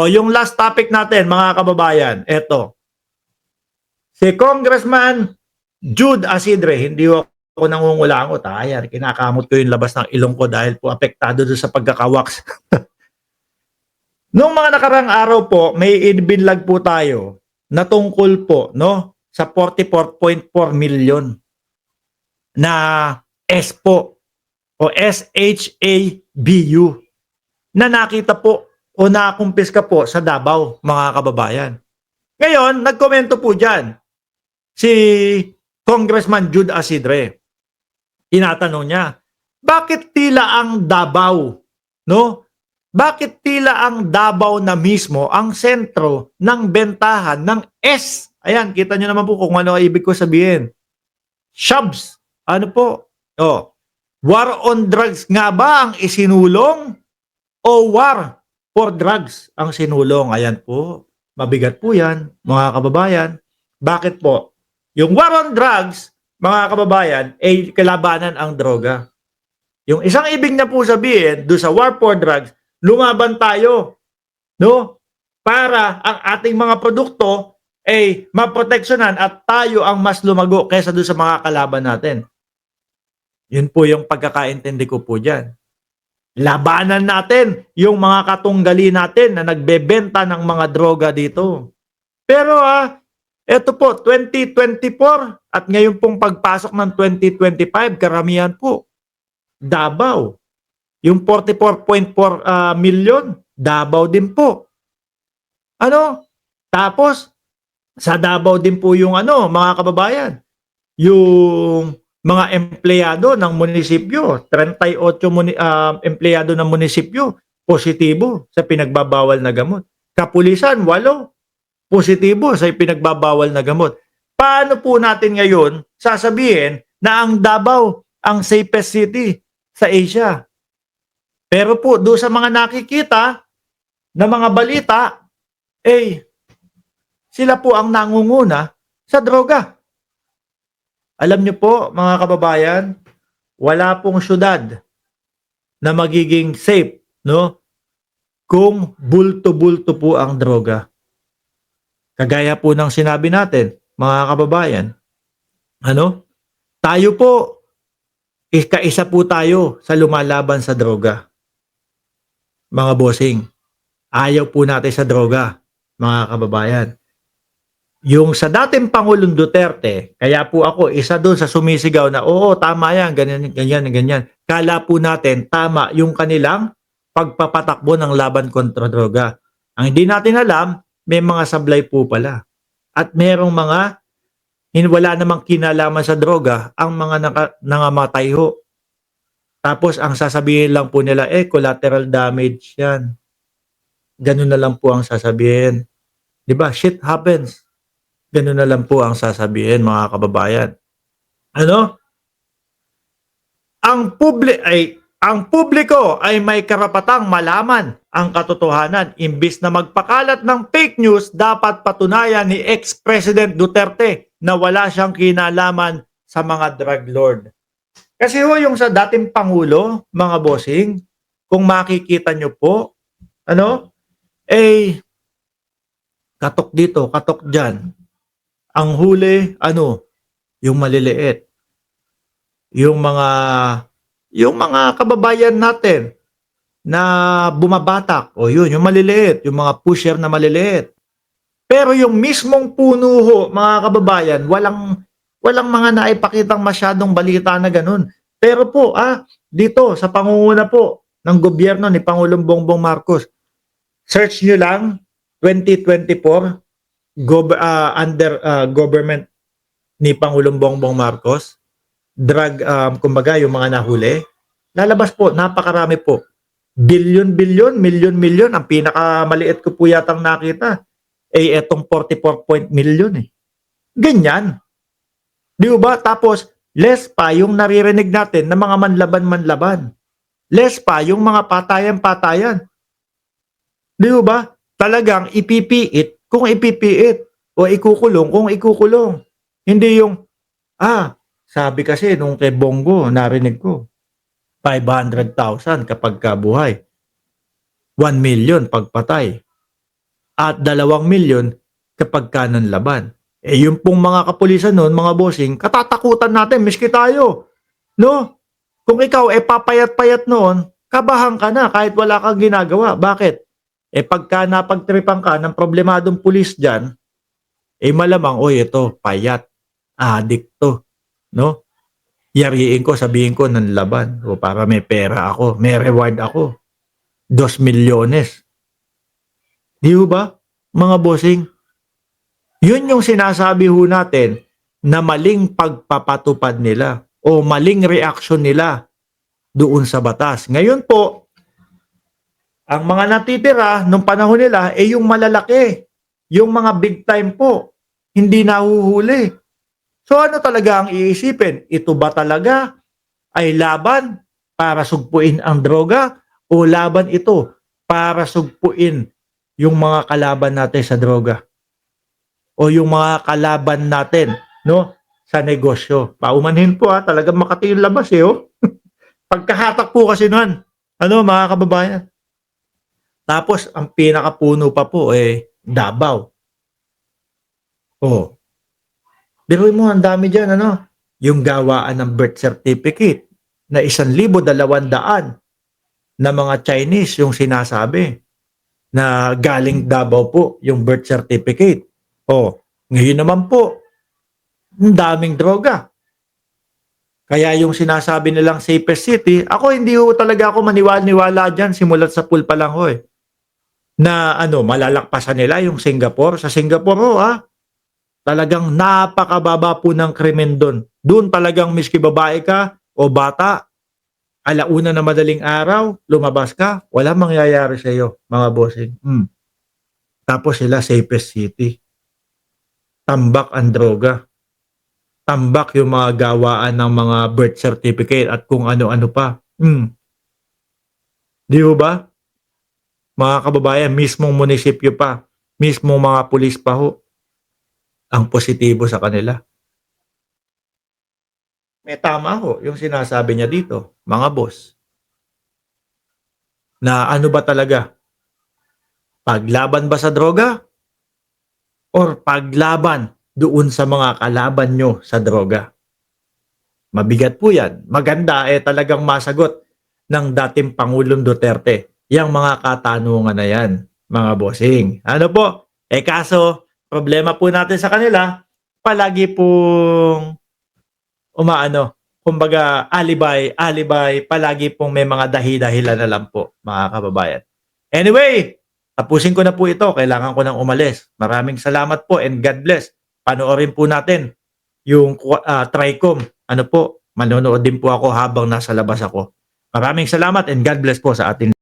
O, yung last topic natin, mga kababayan, eto. Si Congressman Jude Asidre, hindi ako nangungulangot. Ayan, kinakamot ko yung labas ng ilong ko dahil po apektado doon sa pagkakawaks. Noong mga nakarang araw po, may inibinlag po tayo na tungkol po, no, sa 44.4 million na SPO o SHABU na nakita po o nakumpiska po sa Davao, mga kababayan. Ngayon, nagkomento po dyan si Congressman Jude Asidre. Tinatanong niya, bakit tila ang Davao, no? Bakit tila ang Davao na mismo ang sentro ng bentahan ng S? Ayan, kita niyo naman po kung ano ibig ko sabihin. Shabs. Ano po? Oh, war on drugs nga ba ang isinulong o war for drugs ang sinulong? Ayan po. Mabigat po yan, mga kababayan. Bakit po? Yung war on drugs, mga kababayan, ay kalabanan ang droga. Yung isang ibig na po sabihin, do sa war for drugs, lumaban tayo, no? Para ang ating mga produkto ay maproteksyonan at tayo ang mas lumago kaysa doon sa mga kalaban natin. Yun po yung pagkakaintindi ko po dyan. Labanan natin yung mga katunggali natin na nagbebenta ng mga droga dito. Pero eto po, 2024 at ngayon pong pagpasok ng 2025, karamihan po, Davao. Yung 44.4 million, Davao din po. Ano? Tapos, sa Davao din po yung mga kababayan, yung mga empleyado ng munisipyo, 38 empleyado ng munisipyo, positibo sa pinagbabawal na gamot. Kapulisan, 8, positibo sa pinagbabawal na gamot. Paano po natin ngayon sasabihin na ang Davao ang safest city sa Asia? Pero po, doon sa mga nakikita na mga balita, sila po ang nangunguna sa droga. Alam niyo po, mga kababayan, wala pong syudad na magiging safe, no? Kung bulto-bulto po ang droga. Kagaya po ng sinabi natin, mga kababayan, tayo po, kaisa po tayo sa lumalaban sa droga. Mga bossing, ayaw po natin sa droga, mga kababayan. Yung sa dating Pangulong Duterte, kaya po ako isa doon sa sumisigaw na oo, tama yan, ganyan, ganyan, ganyan. Kala po natin tama yung kanilang pagpapatakbo ng laban kontra droga. Ang hindi natin alam, may mga sablay po pala. At merong mga wala namang kinalaman sa droga ang mga nangamatay ho. Tapos ang sasabihin lang po nila, collateral damage yan. Ganun na lang po ang sasabihin. Diba? Shit happens. Ganun na lang po ang sasabihin, mga kababayan. Ang publiko ay may karapatang malaman ang katotohanan. Imbis na magpakalat ng fake news, dapat patunayan ni ex-President Duterte na wala siyang kinalaman sa mga drug lord. Kasi yung sa dating Pangulo, mga bossing, kung makikita nyo po, katok dito, katok dyan. Ang huli, yung maliliit. Yung mga kababayan natin na bumabatak, yung maliliit, yung mga pusher na maliliit. Pero yung mismong puno ho, mga kababayan, walang mga naipakitang masyadong balita na ganun. Pero po, dito sa pangunguna po ng gobyerno ni Pangulong Bongbong Marcos, search nyo lang 2024 under government ni Pangulong Bongbong Marcos, drug, kumbaga yung mga nahuli, lalabas po, napakarami po. Bilyon-bilyon, milyon-milyon, ang pinakamaliit ko po yatang nakita, etong 44 million Ganyan. Di ba? Tapos, less pa yung naririnig natin na mga manlaban-manlaban. Less pa yung mga patayan-patayan. Di ba? Talagang ipipiit kung ipipiit o ikukulong kung ikukulong. Hindi yung, sabi kasi nung kay Bongo, narinig ko, 500,000 kapag kabuhay. 1 million pagpatay. at 2 milyon kapag ka nanlaban. Yung pong mga kapulisan noon, mga bossing, katatakutan natin, miski tayo. No? Kung ikaw papayat-payat noon, kabahan ka na kahit wala kang ginagawa. Bakit? Pagka napagtripan ka ng problemadong pulis dyan, malamang, oy, ito, payat, addict to. No? Yariin ko, sabihin ko, nanlaban. O para may pera ako, may reward ako. 2 milyones. Di ba, mga bossing? Yun yung sinasabi ho natin na maling pagpapatupad nila o maling reaksyon nila doon sa batas. Ngayon po, ang mga natitira nung panahon nila yung malalaki, yung mga big time po, hindi nahuhuli. So ano talaga ang iisipin? Ito ba talaga ay laban para sugpuin ang droga o laban ito para sugpuin yung mga kalaban natin sa droga o yung mga kalaban natin, no, sa negosyo? Paumanhin po talagang Makati yung labas oh. Pagkahatak po kasi nun, mga kababayan. Tapos ang pinakapuno pa po Davao. Oh. Biruin mo, ang dami dyan, yung gawaan ng birth certificate na 1,200 na mga Chinese yung sinasabi na galing Davao po yung birth certificate. Ngayon naman po, ang daming droga. Kaya yung sinasabi nilang safest city, ako hindi ho talaga ako maniwala dyan simulat sa pool pa lang ho na malalakpasan nila yung Singapore. Sa Singapore talagang napakababa po ng krimen doon. Doon talagang miski babae ka o bata, alauna na madaling araw, lumabas ka, wala mangyayari sa iyo, mga bossing. Tapos sila safest city. Tambak ang droga. Tambak yung mga gawaan ng mga birth certificate at kung ano-ano pa. Di ba? Mga kababayan, mismong munisipyo pa, mismong mga pulis pa ho, ang positibo sa kanila. May tama ho yung sinasabi niya dito, mga boss. Na ano ba talaga? Paglaban ba sa droga? Or paglaban doon sa mga kalaban nyo sa droga? Mabigat po yan. Maganda talagang masagot ng dating Pangulong Duterte yung mga katanungan na yan, mga bossing. Ano po? Kaso, problema po natin sa kanila, palagi pong kumbaga alibay, palagi pong may mga dahi-dahilan na lang po, mga kababayan. Anyway, tapusin ko na po ito. Kailangan ko nang umalis. Maraming salamat po and God bless. Panoorin po natin yung TRICOM. Manonood din po ako habang nasa labas ako. Maraming salamat and God bless po sa atin.